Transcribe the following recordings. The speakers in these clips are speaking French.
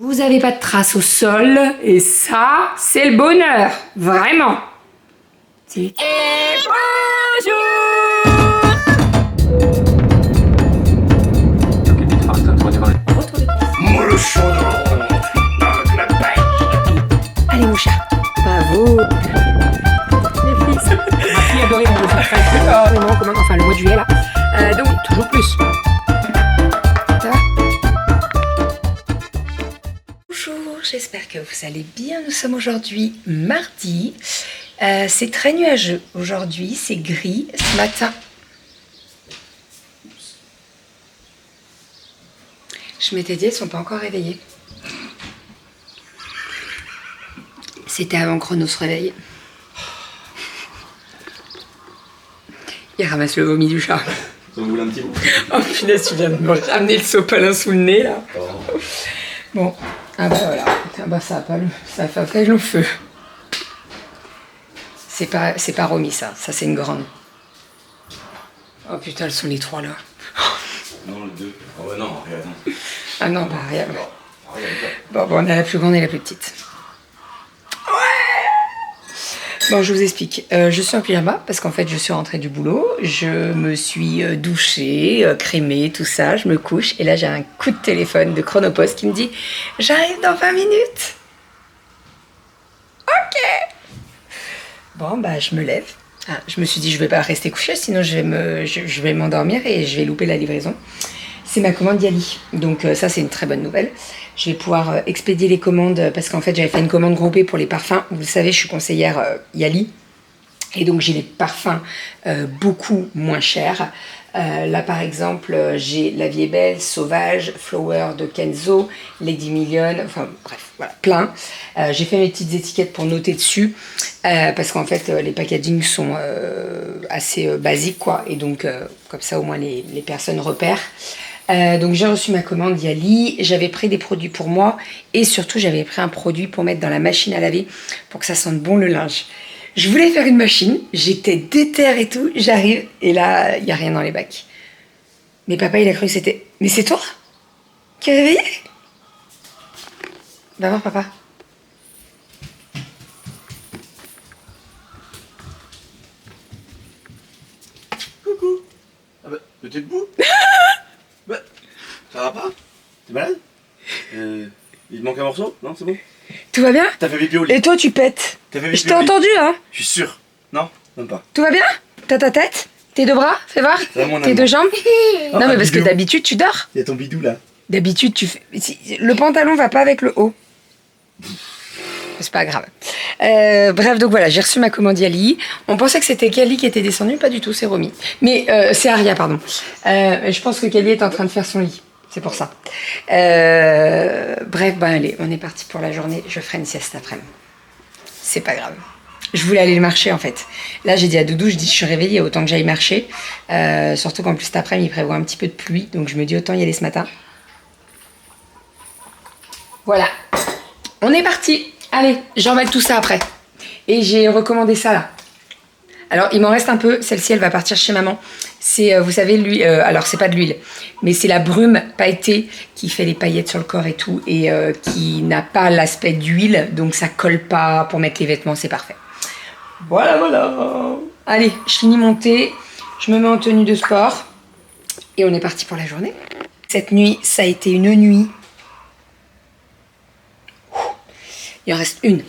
Vous avez pas de traces au sol, et ça, c'est le bonheur, vraiment. Et bonjour. Allez mon chat, bravo. Les fils. Ma fille adorait mon dessin. Enfin le mois de juillet là. Donc toujours plus. Ça va? Bonjour, j'espère que vous allez bien. Nous sommes aujourd'hui mardi. C'est très nuageux aujourd'hui, c'est gris ce matin. Je m'étais dit, elles ne sont pas encore réveillées. C'était avant que Chrono se réveille. Il ramasse le vomi du chat. Ça vous voulez un petit bout? Oh punaise, tu viens de me ramener le sopalin sous le nez là. Oh. Bon, ah bah voilà, ah bah ça a fait après le feu. C'est pas Romy ça c'est une grande. Oh putain, elles sont les trois là. Non, les deux. Oh ouais, non, regarde. Ah non, bah rien. Regarde. Bon, on a la plus grande et la plus petite. Ouais. Bon, je vous explique. Je suis en pyjama parce qu'en fait, je suis rentrée du boulot. Je me suis douchée, crémée, tout ça. Je me couche et là, j'ai un coup de téléphone de Chronopost qui me dit « J'arrive dans 20 minutes !» Ok. Bon, bah, je me lève. Ah, je me suis dit, je vais pas rester couchée, sinon je vais m'endormir et je vais louper la livraison. C'est ma commande Yali. Donc ça, c'est une très bonne nouvelle. Je vais pouvoir expédier les commandes parce qu'en fait, j'avais fait une commande groupée pour les parfums. Vous le savez, je suis conseillère Yali. Et donc, j'ai les parfums beaucoup moins chers. Là, par exemple, j'ai La Vie est belle, Sauvage, Flower de Kenzo, Lady Million, enfin bref, voilà, plein. J'ai fait mes petites étiquettes pour noter dessus, parce qu'en fait, les packagings sont assez basiques, quoi. Et donc, comme ça, au moins, les personnes repèrent. Donc, j'ai reçu ma commande Yali. J'avais pris des produits pour moi. Et surtout, j'avais pris un produit pour mettre dans la machine à laver, pour que ça sente bon le linge. Je voulais faire une machine, j'étais déterre et tout, j'arrive, et là, il n'y a rien dans les bacs. Mais papa, il a cru que c'était... Mais c'est toi qui as réveillé? Va voir papa. Coucou. Ah bah, t'es debout? Bah, ça va pas? T'es malade? Il te manque un morceau? Non, c'est bon? Tout va bien? T'as fait pipi au lit? Et toi, tu pètes? T'as fait pipi Je t'ai au lit? entendu, hein? Je suis sûr. Non, même pas. Tout va bien? T'as ta tête? Tes deux bras? Fais voir. Ça va, mon Tes amour? deux jambes? Oh, Non, mais parce que bidou. d'habitude, tu dors. Il y a ton bidou là. D'habitude, tu fais... Le pantalon va pas avec le haut. C'est pas grave. Bref, donc voilà, j'ai reçu ma commande Yali. On pensait que c'était Kelly qui était descendue, pas du tout, c'est Romy. Mais c'est Aria, pardon. Je pense que Kelly est en train de faire son lit. C'est pour ça. Bref, ben allez, on est parti pour la journée. Je ferai une sieste après-midi. C'est pas grave. Je voulais aller marcher en fait. Là, j'ai dit à Doudou, je suis réveillée, autant que j'aille marcher. Surtout qu'en plus cet après-midi, il prévoit un petit peu de pluie. Donc je me dis autant y aller ce matin. Voilà. On est parti. Allez, j'emmène tout ça après. Et j'ai recommandé ça là. Alors, il m'en reste un peu. Celle-ci, elle va partir chez maman. C'est, vous savez, l'huile. Alors, c'est pas de l'huile, mais c'est la brume pailletée qui fait les paillettes sur le corps et tout. Et qui n'a pas l'aspect d'huile. Donc, ça colle pas pour mettre les vêtements. C'est parfait. Voilà, voilà. Allez, je finis mon thé. Je me mets en tenue de sport. Et on est parti pour la journée. Cette nuit, ça a été une nuit. Il en reste une.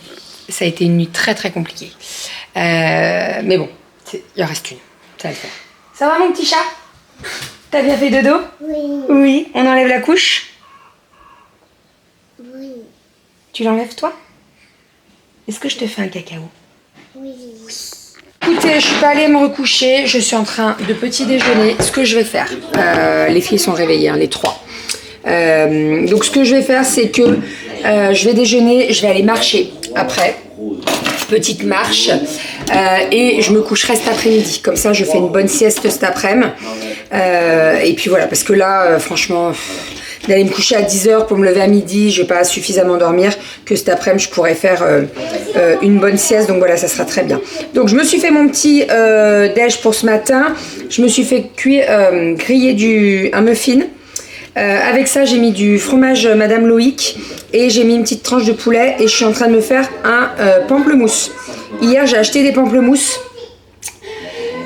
Ça a été une nuit très, très compliquée. Mais bon, il en reste une. Ça va le faire. Ça va mon petit chat? T'as bien fait dodo? Oui. Oui. On enlève la couche? Oui. Tu l'enlèves toi? Est-ce que je te fais un cacao? Oui. Écoutez, je suis pas allée me recoucher. Je suis en train de petit déjeuner. Ce que je vais faire, les filles sont réveillées, hein, les trois. Donc ce que je vais faire, c'est que je vais déjeuner, je vais aller marcher après. Petite marche et je me coucherai cet après-midi. Comme ça, je fais une bonne sieste cet après-midi. Et puis voilà, parce que là, franchement, d'aller me coucher à 10h pour me lever à midi, je vais pas suffisamment dormir, que cet après-midi, je pourrais faire une bonne sieste. Donc voilà, ça sera très bien. Donc je me suis fait mon petit déj pour ce matin. Je me suis fait griller un muffin Avec ça, j'ai mis du fromage Madame Loïc et j'ai mis une petite tranche de poulet et je suis en train de me faire un pamplemousse. Hier, j'ai acheté des pamplemousses.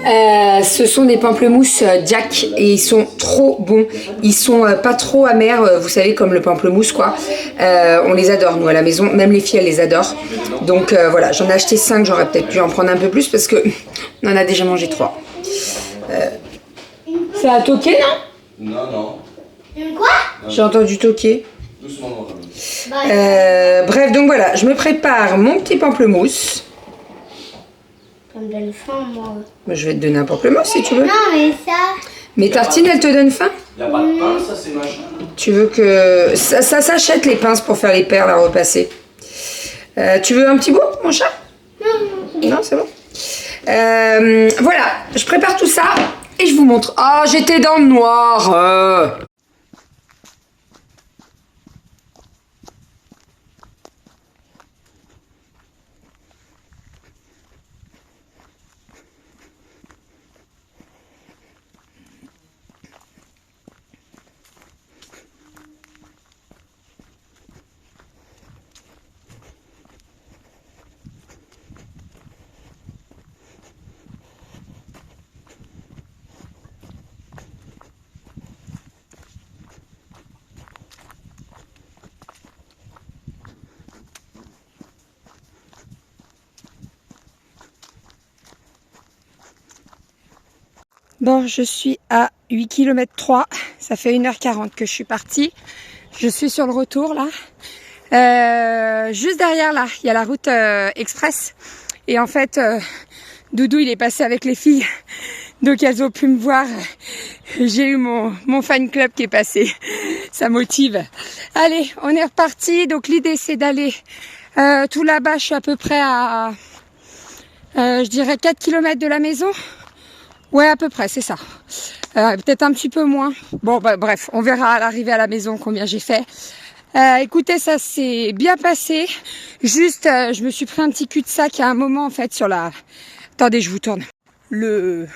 Ce sont des pamplemousses Jack et ils sont trop bons. Ils sont pas trop amers, vous savez, comme le pamplemousse quoi. On les adore nous à la maison, même les filles elles les adorent. Donc voilà, j'en ai acheté 5, j'aurais peut-être pu en prendre un peu plus parce que on en a déjà mangé 3. Ça a toqué, non? Non. Quoi? J'ai entendu toquer. Doucement. Bref, donc voilà, je me prépare mon petit pamplemousse. Ça me donne faim, moi. Je vais te donner un pamplemousse si tu veux. Non, mais ça... Mes tartines, elles te donnent faim? Y a pas de pain, ça c'est machin. Tu veux que... Ça s'achète les pinces pour faire les perles à repasser. Tu veux un petit bout, mon chat? Non, c'est bon. Voilà, je prépare tout ça et je vous montre. Ah, j'étais dans le noir. Bon, je suis à 8 km 3, ça fait 1h40 que je suis partie. Je suis sur le retour là. Juste derrière là, il y a la route express. Et en fait, Doudou il est passé avec les filles. Donc elles ont pu me voir. J'ai eu mon fan club qui est passé. Ça motive. Allez, on est reparti. Donc l'idée c'est d'aller tout là-bas. Je suis à peu près à, je dirais 4 km de la maison. Ouais, à peu près, c'est ça. Peut-être un petit peu moins. Bon, bah, bref, on verra à l'arrivée à la maison combien j'ai fait. Écoutez, ça s'est bien passé. Juste, je me suis pris un petit cul-de-sac à un moment, en fait, sur la... Attendez, je vous tourne. Le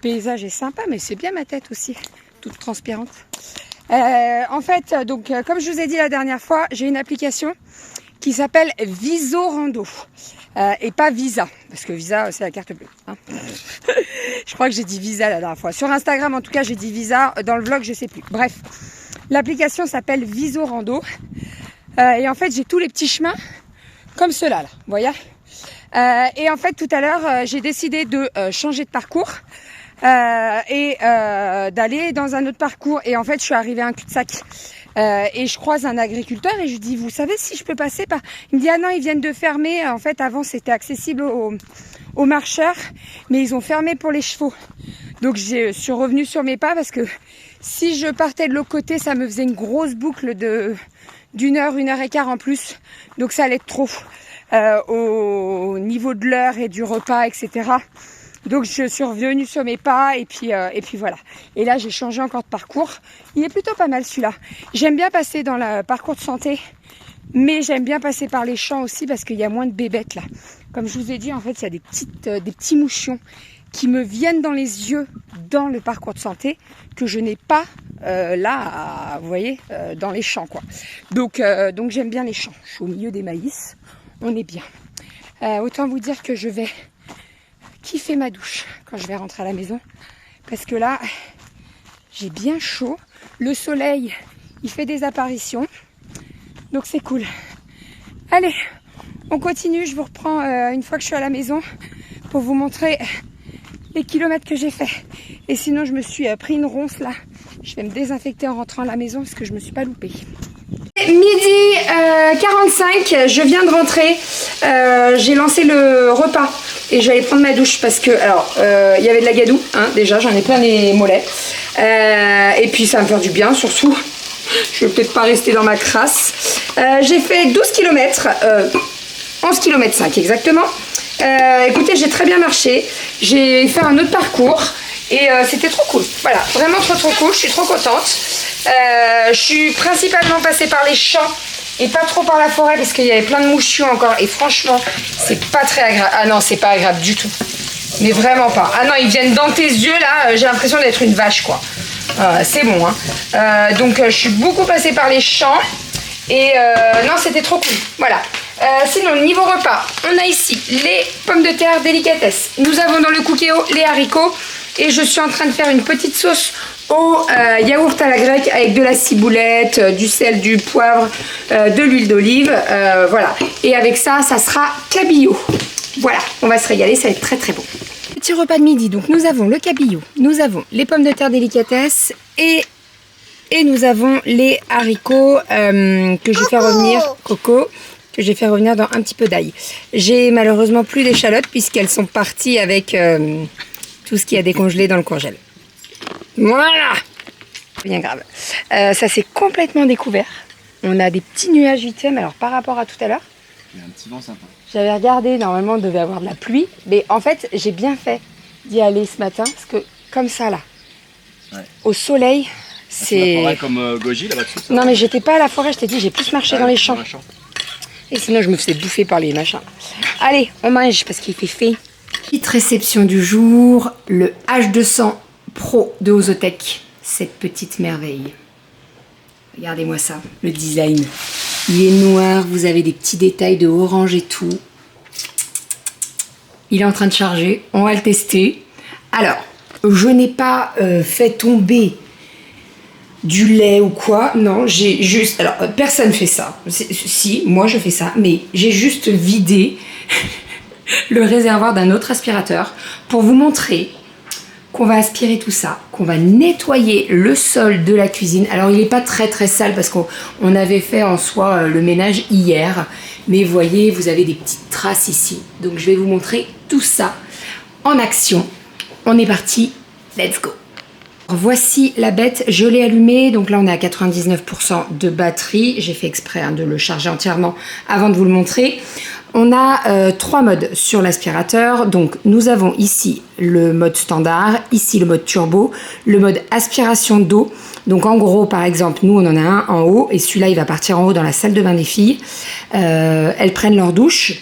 paysage est sympa, mais c'est bien ma tête aussi, toute transpirante. En fait, donc, comme je vous ai dit la dernière fois, j'ai une application qui s'appelle Visorando. Et pas Visa, parce que Visa c'est la carte bleue. Hein. Je crois que j'ai dit Visa la dernière fois. Sur Instagram en tout cas j'ai dit Visa, dans le vlog je sais plus. Bref, l'application s'appelle Visorando. Et en fait j'ai tous les petits chemins comme ceux-là, là, vous voyez. Et en fait tout à l'heure j'ai décidé de changer de parcours. Et d'aller dans un autre parcours. Et en fait je suis arrivée à un cul-de-sac. Et je croise un agriculteur et je lui dis, vous savez si je peux passer par... Il me dit, ah non, ils viennent de fermer. En fait, avant, c'était accessible aux marcheurs, mais ils ont fermé pour les chevaux. Donc, je suis revenue sur mes pas parce que si je partais de l'autre côté, ça me faisait une grosse boucle d'une heure, 1h15 en plus. Donc, ça allait être trop au niveau de l'heure et du repas, etc. Donc je suis revenue sur mes pas et puis voilà. Et là j'ai changé encore de parcours. Il est plutôt pas mal celui-là. J'aime bien passer dans le parcours de santé, mais j'aime bien passer par les champs aussi parce qu'il y a moins de bébêtes là. Comme je vous ai dit, en fait il y a des petits mouchions qui me viennent dans les yeux dans le parcours de santé que je n'ai pas là, vous voyez, dans les champs quoi. Donc j'aime bien les champs. Je suis au milieu des maïs, on est bien. Autant vous dire que je vais kiffer ma douche quand je vais rentrer à la maison parce que là j'ai bien chaud, le soleil il fait des apparitions donc c'est cool. Allez, on continue, je vous reprends une fois que je suis à la maison pour vous montrer les kilomètres que j'ai fait. Et sinon je me suis pris une ronce là, je vais me désinfecter en rentrant à la maison parce que je me suis pas loupée. Midi 45, je viens de rentrer, j'ai lancé le repas et je vais aller prendre ma douche parce que, alors, il y avait de la gadoue, hein, déjà, j'en ai plein les mollets, et puis ça va me faire du bien, surtout, je vais peut-être pas rester dans ma crasse. J'ai fait 12 km, 11 km 5 exactement. Écoutez, j'ai très bien marché, j'ai fait un autre parcours et c'était trop cool, voilà, vraiment trop cool, je suis trop contente. Je suis principalement passée par les champs et pas trop par la forêt parce qu'il y avait plein de mouchions encore et franchement c'est pas très agréable. Ah non, c'est pas agréable du tout, mais vraiment pas. Ah non, ils viennent dans tes yeux là, j'ai l'impression d'être une vache quoi. C'est bon. Hein. Donc je suis beaucoup passée par les champs. Et non, c'était trop cool. Voilà. Sinon, niveau repas, on a ici les pommes de terre délicatesse. Nous avons dans le cookéo les haricots. Et je suis en train de faire une petite sauce au yaourt à la grecque avec de la ciboulette, du sel, du poivre, de l'huile d'olive. Voilà. Et avec ça, ça sera cabillaud. Voilà, on va se régaler, ça va être très très bon. Petit repas de midi, donc nous avons le cabillaud, nous avons les pommes de terre délicatesse et nous avons les haricots que je vais faire revenir, que je vais faire revenir dans un petit peu d'ail. J'ai malheureusement plus d'échalotes puisqu'elles sont parties avec tout ce qui a décongelé dans le congèle. Voilà, bien grave. Ça s'est complètement découvert. On a des petits nuages vite fait, mais alors par rapport à tout à l'heure, il y a un petit vent sympa. J'avais regardé, normalement il devait avoir de la pluie, mais en fait j'ai bien fait d'y aller ce matin parce que comme ça là, ouais. Au soleil, c'est... La forêt comme Goji là-bas dessus. Non mais j'étais pas à la forêt, je t'ai dit, j'ai plus marché dans les champs. Et sinon je me faisais bouffer par les machins. Allez, on mange parce qu'il fait fait. Petite réception du jour, le H200 Pro de Ozotech, cette petite merveille. Regardez-moi ça, le design. Il est noir, vous avez des petits détails de orange et tout. Il est en train de charger, on va le tester. Alors, je n'ai pas fait tomber du lait ou quoi. Non, j'ai juste... Alors, personne fait ça. Si, moi je fais ça, mais j'ai juste vidé le réservoir d'un autre aspirateur pour vous montrer qu'on va aspirer tout ça, qu'on va nettoyer le sol de la cuisine. Alors il n'est pas très très sale parce qu'on avait fait en soi le ménage hier, mais voyez, vous avez des petites traces ici. Donc je vais vous montrer tout ça en action. On est parti, let's go. Voici la bête, je l'ai allumée, donc là on est à 99% de batterie. J'ai fait exprès de le charger entièrement avant de vous le montrer. On a 3 modes sur l'aspirateur, donc nous avons ici le mode standard, ici le mode turbo, le mode aspiration d'eau. Donc en gros, par exemple, nous on en a un en haut et celui-là il va partir en haut dans la salle de bain des filles. Elles prennent leur douche,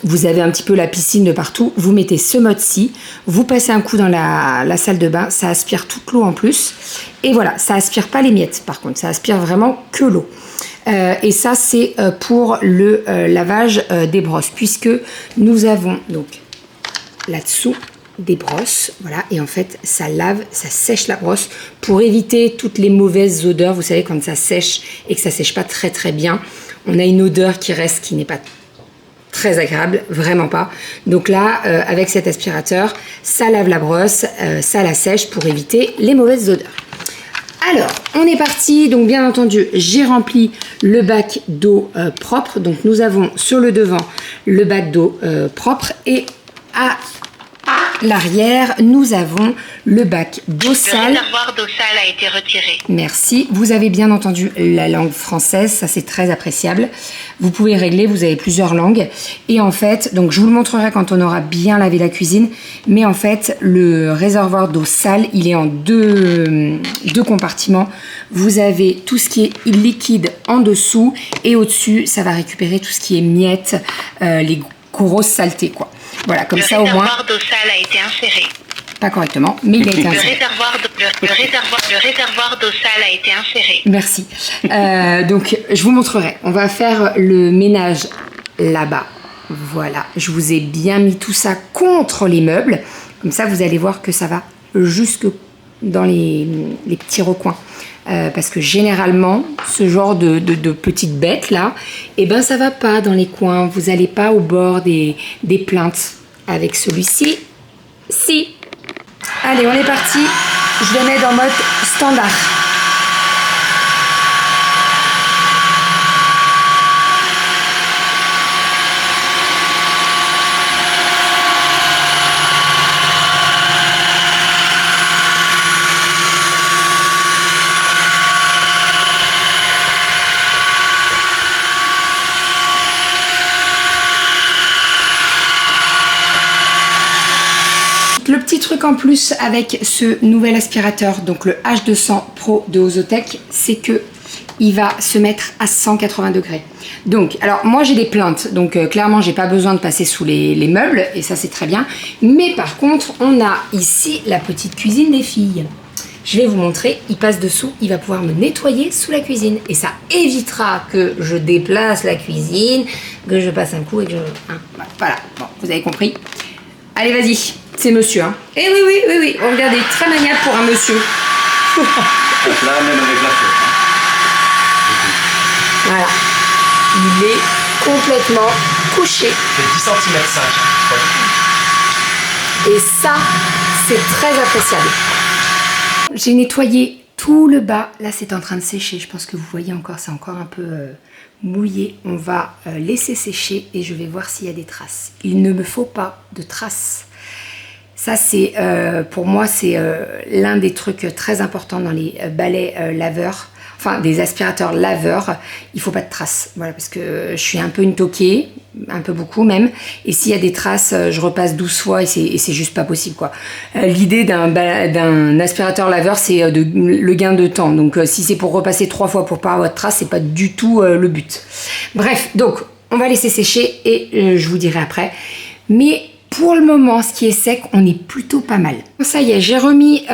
vous avez un petit peu la piscine de partout, vous mettez ce mode-ci, vous passez un coup dans la salle de bain, ça aspire toute l'eau en plus. Et voilà, ça aspire pas les miettes par contre, ça aspire vraiment que l'eau. Et ça c'est pour le lavage des brosses, puisque nous avons donc là-dessous des brosses, voilà, et en fait ça lave, ça sèche la brosse pour éviter toutes les mauvaises odeurs. Vous savez, quand ça sèche et que ça sèche pas très très bien, on a une odeur qui reste, qui n'est pas très agréable, vraiment pas. Donc là, avec cet aspirateur, ça lave la brosse, ça la sèche pour éviter les mauvaises odeurs. Alors, on est parti, donc bien entendu, j'ai rempli le bac d'eau propre. Donc nous avons sur le devant le bac d'eau propre et à l'arrière, nous avons le bac d'eau sale. Le réservoir d'eau sale a été retiré. Merci. Vous avez bien entendu la langue française, ça c'est très appréciable. Vous pouvez régler, vous avez plusieurs langues. Et en fait, donc je vous le montrerai quand on aura bien lavé la cuisine, mais en fait, le réservoir d'eau sale, il est en deux compartiments. Vous avez tout ce qui est liquide en dessous et au-dessus, ça va récupérer tout ce qui est miettes, les grosses saletés, quoi. Voilà, comme ça au moins. Le réservoir d'eau sale a été inséré. Pas correctement, mais il a été inséré. Le réservoir d'eau sale a été inséré. Merci. Donc, je vous montrerai. On va faire le ménage là-bas. Voilà, je vous ai bien mis tout ça contre les meubles. Comme ça, vous allez voir que ça va jusque dans les petits recoins. Parce que généralement, ce genre de petites bêtes là, eh ben ça va pas dans les coins. Vous n'allez pas au bord des plaintes. Avec celui-ci, si. Allez, on est parti. Je vais mettre en mode standard. Le petit truc en plus avec ce nouvel aspirateur, donc le H200 Pro de Ozotech, c'est que il va se mettre à 180 degrés. Donc, alors moi j'ai des plaintes, donc clairement j'ai pas besoin de passer sous les meubles, et ça c'est très bien. Mais par contre, on a ici la petite cuisine des filles. je vais vous montrer, il passe dessous, il va pouvoir me nettoyer sous la cuisine. Et ça évitera que je déplace la cuisine, que je passe un coup et que je... Hein, voilà, bon, vous avez compris. Allez, vas-y, c'est monsieur. Hein. Eh oui, regardez, très maniable pour un monsieur. Je la ramène avec la fête. Voilà, il est complètement couché. C'est 10 cm 5. Et ça, c'est très appréciable. J'ai nettoyé tout le bas. Là, c'est en train de sécher. Je pense que vous voyez encore, c'est encore un peu mouillé. On va laisser sécher et je vais voir s'il y a des traces. Il ne me faut pas de traces. Ça, c'est pour moi, c'est l'un des trucs très importants dans les balais laveurs. Enfin, des aspirateurs laveurs, il faut pas de traces. Voilà, parce que je suis un peu une toquée, un peu beaucoup même. Et s'il y a des traces, je repasse 12 fois et c'est juste pas possible, quoi. L'idée d'un aspirateur laveur, c'est le gain de temps. Donc, si c'est pour repasser 3 fois pour pas avoir de traces, c'est pas du tout le but. Bref, donc, on va laisser sécher et je vous dirai après. Mais pour le moment, ce qui est sec, on est plutôt pas mal. Ça y est, j'ai remis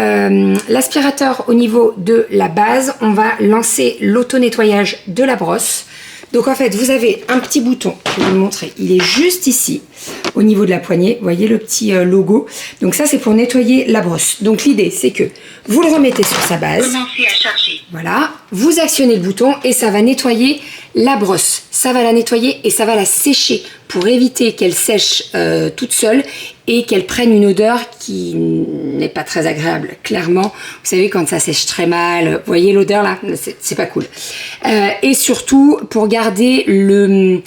l'aspirateur au niveau de la base. On va lancer l'auto-nettoyage de la brosse. Donc en fait, vous avez un petit bouton, je vais vous le montrer. Il est juste ici, au niveau de la poignée. Vous voyez le petit logo. Donc ça, c'est pour nettoyer la brosse. Donc l'idée, c'est que vous le remettez sur sa base. Commencez à charger. Voilà, vous actionnez le bouton et ça va nettoyer la brosse. Ça va la nettoyer et ça va la sécher pour éviter qu'elle sèche toute seule et qu'elle prenne une odeur qui n'est pas très agréable. Clairement, vous savez, quand ça sèche très mal, vous voyez l'odeur là, c'est pas cool. Et surtout, pour garder le,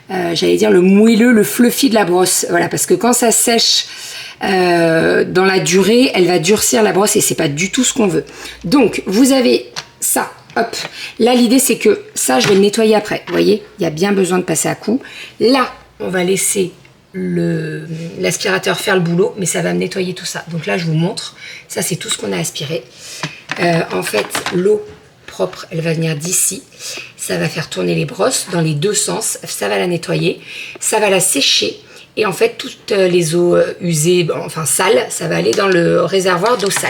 j'allais dire le moelleux, le fluffy de la brosse. Voilà, parce que quand ça sèche dans la durée, elle va durcir la brosse et c'est pas du tout ce qu'on veut. Donc, vous avez ça. Hop, là l'idée c'est que ça je vais le nettoyer après, vous voyez, il y a bien besoin de passer à coup. Là, on va laisser l'aspirateur faire le boulot, mais ça va me nettoyer tout ça. Donc là je vous montre, ça c'est tout ce qu'on a aspiré. En fait, l'eau propre, elle va venir d'ici, ça va faire tourner les brosses dans les deux sens, ça va la nettoyer, ça va la sécher. Et en fait, toutes les eaux usées, enfin sales, ça va aller dans le réservoir d'eau sale.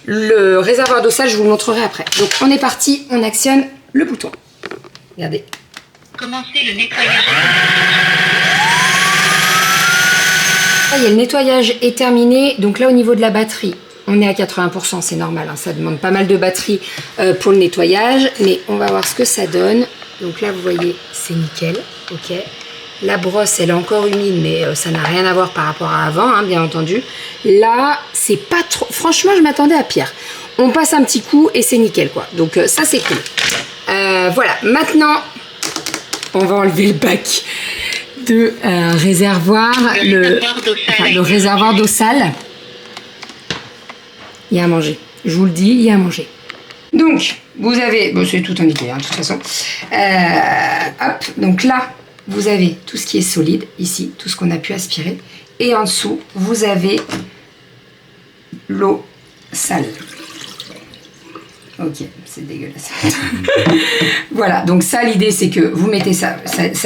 Le réservoir d'eau sale, je vous le montrerai après. Donc, on est parti, on actionne le bouton. Regardez. Commencez le nettoyage. Ça y est, le nettoyage est terminé. Donc là, au niveau de la batterie, on est à 80%, c'est normal. Hein, ça demande pas mal de batterie pour le nettoyage. Mais on va voir ce que ça donne. Donc là, vous voyez, c'est nickel. Ok. La brosse, elle est encore humide, mais ça n'a rien à voir par rapport à avant, hein, bien entendu. Là, c'est pas trop... Franchement, je m'attendais à pire. On passe un petit coup et c'est nickel, quoi. Donc, ça, c'est cool. Voilà. Maintenant, on va enlever le bac de réservoir. Le réservoir d'eau sale. Il y a à manger. Je vous le dis, il y a à manger. Donc, vous avez... Bon, c'est tout indiqué, hein, de toute façon. Hop. Donc là... Vous avez tout ce qui est solide, ici, tout ce qu'on a pu aspirer. Et en dessous, vous avez l'eau sale. Ok, c'est dégueulasse. Voilà, donc ça, l'idée, c'est que vous mettez ça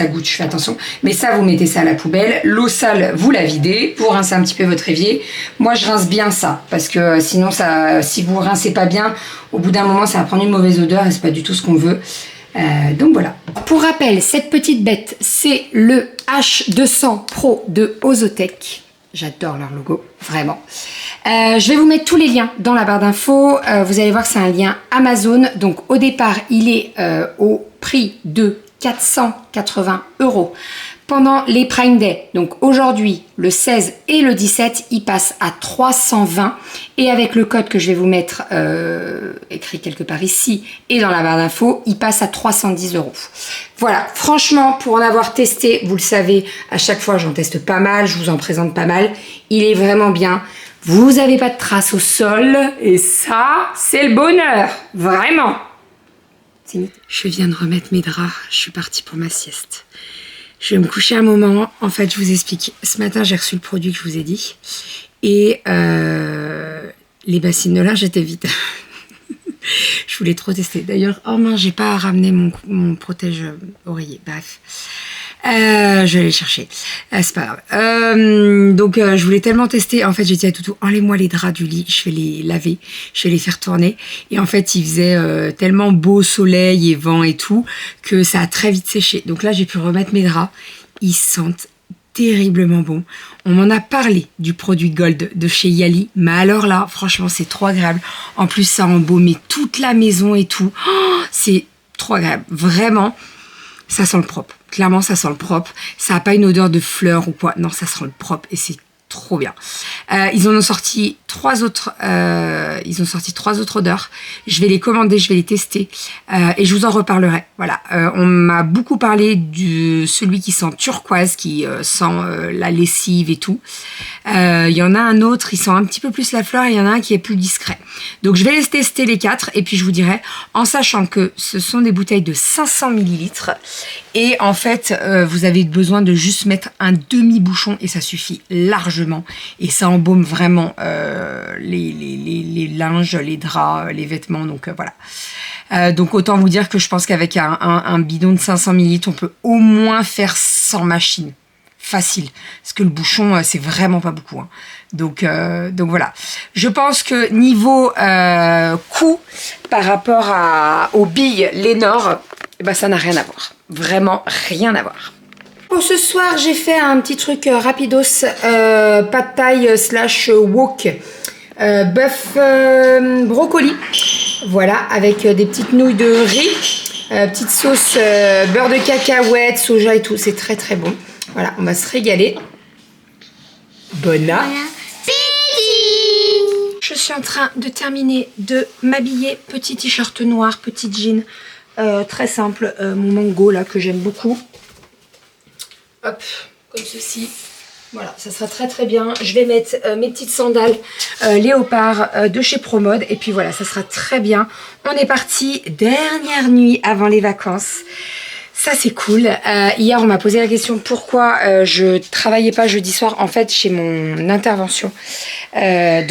goûte, je fais attention, mais ça, vous mettez ça à la poubelle. L'eau sale, vous la videz pour rincer un petit peu votre évier. Moi, je rince bien ça, parce que sinon, si vous rincez pas bien, au bout d'un moment, ça va prendre une mauvaise odeur et c'est pas du tout ce qu'on veut. Donc voilà. Pour rappel, cette petite bête, c'est le H200 Pro de Ozotech. J'adore leur logo, vraiment. Je vais vous mettre tous les liens dans la barre d'infos. Vous allez voir que c'est un lien Amazon. Donc au départ, il est au prix de 480 € pendant les Prime Day. Donc aujourd'hui, le 16 et le 17, il passe à 320. Et avec le code que je vais vous mettre écrit quelque part ici et dans la barre d'infos, il passe à 310 €. Voilà, franchement, pour en avoir testé, vous le savez, à chaque fois, j'en teste pas mal, je vous en présente pas mal. Il est vraiment bien. Vous n'avez pas de traces au sol et ça, c'est le bonheur, vraiment. Je viens de remettre mes draps, je suis partie pour ma sieste. Je vais me coucher un moment. En fait, je vous explique. Ce matin, j'ai reçu le produit que je vous ai dit. Et les bassines de linge étaient vides. Je voulais trop tester. D'ailleurs, oh mince, j'ai pas ramené mon protège-oreiller. Bref. Je vais aller chercher. C'est pas grave. Donc, je voulais tellement tester. En fait, j'ai dit à Toutou, enlève-moi les draps du lit. Je vais les laver. Je vais les faire tourner. Et en fait, il faisait tellement beau soleil et vent et tout que ça a très vite séché. Donc là, j'ai pu remettre mes draps. Ils sentent terriblement bon. On m'en a parlé du produit Gold de chez Yali, mais alors là, franchement, c'est trop agréable. En plus, ça embaumait toute la maison et tout. Oh, c'est trop agréable. Vraiment, ça sent le propre. Clairement, ça sent le propre. Ça n'a pas une odeur de fleurs ou quoi. Non, ça sent le propre et c'est trop bien. Ils en ont sorti trois autres odeurs. Je vais les commander, je vais les tester et je vous en reparlerai. Voilà. On m'a beaucoup parlé de celui qui sent turquoise, qui sent la lessive et tout. Il y en a un autre, il sent un petit peu plus la fleur et il y en a un qui est plus discret. Donc je vais les tester les 4 et puis je vous dirai, en sachant que ce sont des bouteilles de 500 ml et en fait vous avez besoin de juste mettre un demi-bouchon et ça suffit largement et ça embaume vraiment les linges, les draps, les vêtements, donc voilà. Donc autant vous dire que je pense qu'avec un bidon de 500 ml on peut au moins faire 100 machines. Facile, parce que le bouchon c'est vraiment pas beaucoup hein. Donc voilà, je pense que niveau coût par rapport aux billes Lénore, eh ben, ça n'a rien à voir, vraiment rien à voir. Pour ce soir j'ai fait un petit truc rapidos, pad thai / wok, bœuf brocoli, voilà, avec des petites nouilles de riz, petite sauce beurre de cacahuète, soja et tout, c'est très très bon. Voilà, on va se régaler. Bon appétit! Je suis en train de terminer de m'habiller. Petit t-shirt noir, petit jean, très simple. Mon mango là que j'aime beaucoup. Hop, comme ceci. Voilà, ça sera très très bien. Je vais mettre mes petites sandales léopard de chez Promode. Et puis voilà, ça sera très bien. On est parti, dernière nuit avant les vacances. Ça c'est cool. Hier on m'a posé la question pourquoi je travaillais pas jeudi soir. En fait chez mon intervention. J'ai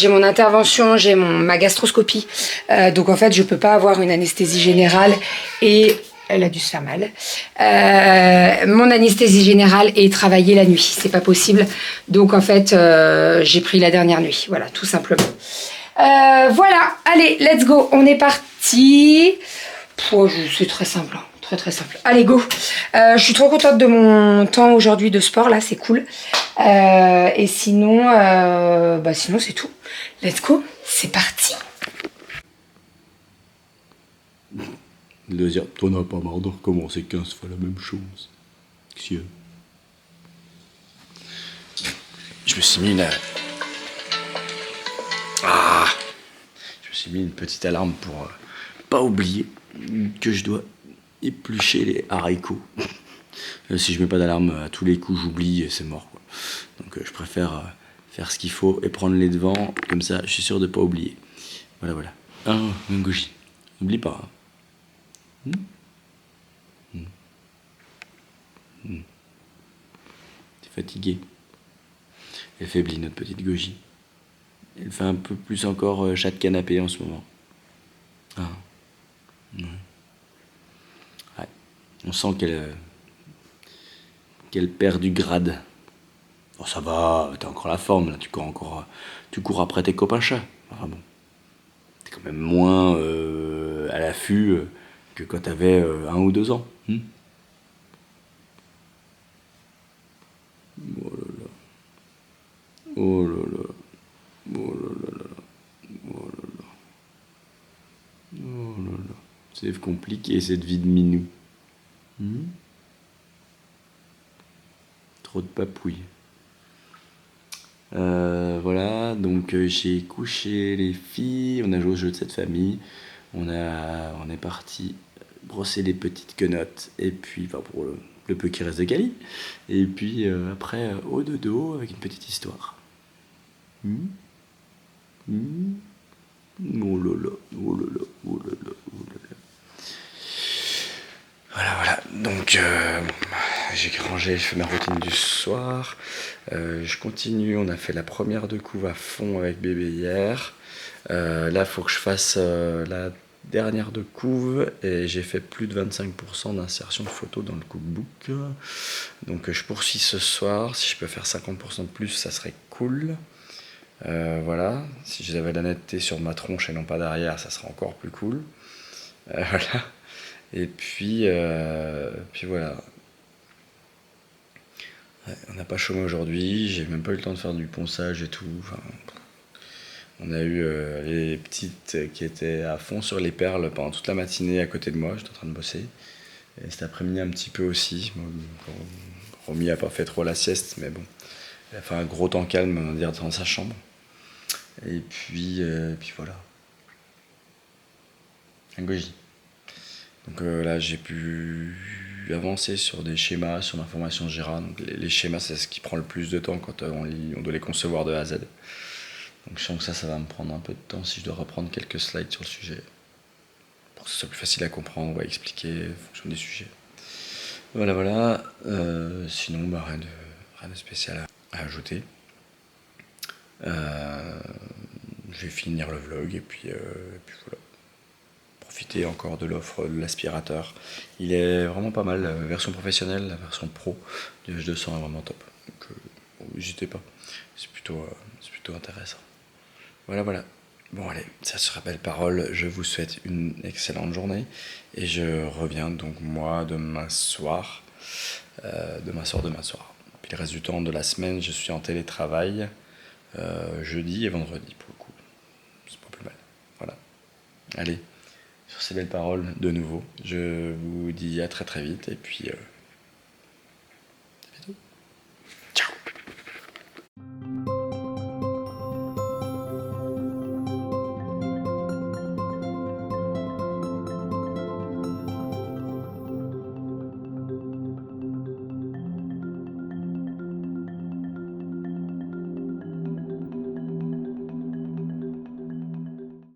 mon intervention, j'ai ma gastroscopie. Donc en fait je peux pas avoir une anesthésie générale et elle a dû se faire mal. Mon anesthésie générale et travailler la nuit, c'est pas possible. Donc en fait j'ai pris la dernière nuit. Voilà, tout simplement. Voilà, allez, let's go. On est parti. C'est très simple, hein. Très très simple. Allez, go. Je suis trop contente de mon temps aujourd'hui de sport, là, c'est cool. Et sinon, sinon c'est tout. Let's go, c'est parti. Deuxième, t'en as pas marre de recommencer 15 fois la même chose. Si, je me suis mis une petite alarme pour pas oublier que je dois éplucher les haricots. Si je mets pas d'alarme à tous les coups, j'oublie et c'est mort, quoi. Donc je préfère faire ce qu'il faut et prendre les devants, comme ça je suis sûr de pas oublier. Voilà. Ah, un goji. N'oublie pas. Hein. T'es fatigué. Elle faiblit notre petite goji. Elle fait un peu plus encore chat de canapé en ce moment. Ah. Ouais. On sent qu'elle perd du grade. Bon, ça va, t'as encore la forme, là. Tu cours après tes copains chats. Enfin bon. T'es quand même moins à l'affût que quand t'avais 1 ou 2 ans. Oh là là. Oh là là. Oh là là là. Oh là là. Oh là là. C'est compliqué cette vie de minou. Trop de papouilles. Voilà, donc j'ai couché les filles, on a joué au jeu de cette famille, on est parti brosser les petites quenottes, et puis enfin pour le peu qui reste de Cali, et puis après au dodo avec une petite histoire. Oh là là, oh là là, oh là là, oh là là. Voilà, donc j'ai rangé, je fais ma routine du soir, je continue, on a fait la première de couve à fond avec bébé hier, là il faut que je fasse la dernière de couve et j'ai fait plus de 25% d'insertion de photos dans le cookbook. Donc je poursuis ce soir. Si je peux faire 50% de plus, ça serait cool. Voilà, si j'avais la netteté sur ma tronche et non pas derrière, ça serait encore plus cool. Voilà. Et puis voilà. Ouais, on n'a pas chômé aujourd'hui, j'ai même pas eu le temps de faire du ponçage et tout. Enfin, on a eu les petites qui étaient à fond sur les perles pendant toute la matinée à côté de moi, j'étais en train de bosser. Et cet après-midi un petit peu aussi. Bon, Romy a pas fait trop la sieste, mais bon. Elle a fait un gros temps calme, on va dire, dans sa chambre. Et puis voilà. Un goji. Donc là, j'ai pu avancer sur des schémas, sur ma formation Jira. Donc les schémas, c'est ce qui prend le plus de temps quand on doit les concevoir de A à Z. Donc je sens que ça va me prendre un peu de temps si je dois reprendre quelques slides sur le sujet. Pour que ce soit plus facile à comprendre ou à expliquer en fonction des sujets. Voilà. Sinon, rien de spécial à ajouter. Je vais finir le vlog et puis voilà. Profiter encore de l'offre de l'aspirateur. Il est vraiment pas mal, la version professionnelle, la version pro du H200 est vraiment top. Donc n'hésitez pas, c'est plutôt intéressant. Voilà. Bon allez, ça sera belle parole, je vous souhaite une excellente journée et je reviens donc moi demain soir. Puis le reste du temps de la semaine, je suis en télétravail jeudi et vendredi pour le coup. C'est pas plus mal. Voilà. Allez. Sur ces belles paroles, de nouveau, je vous dis à très très vite et puis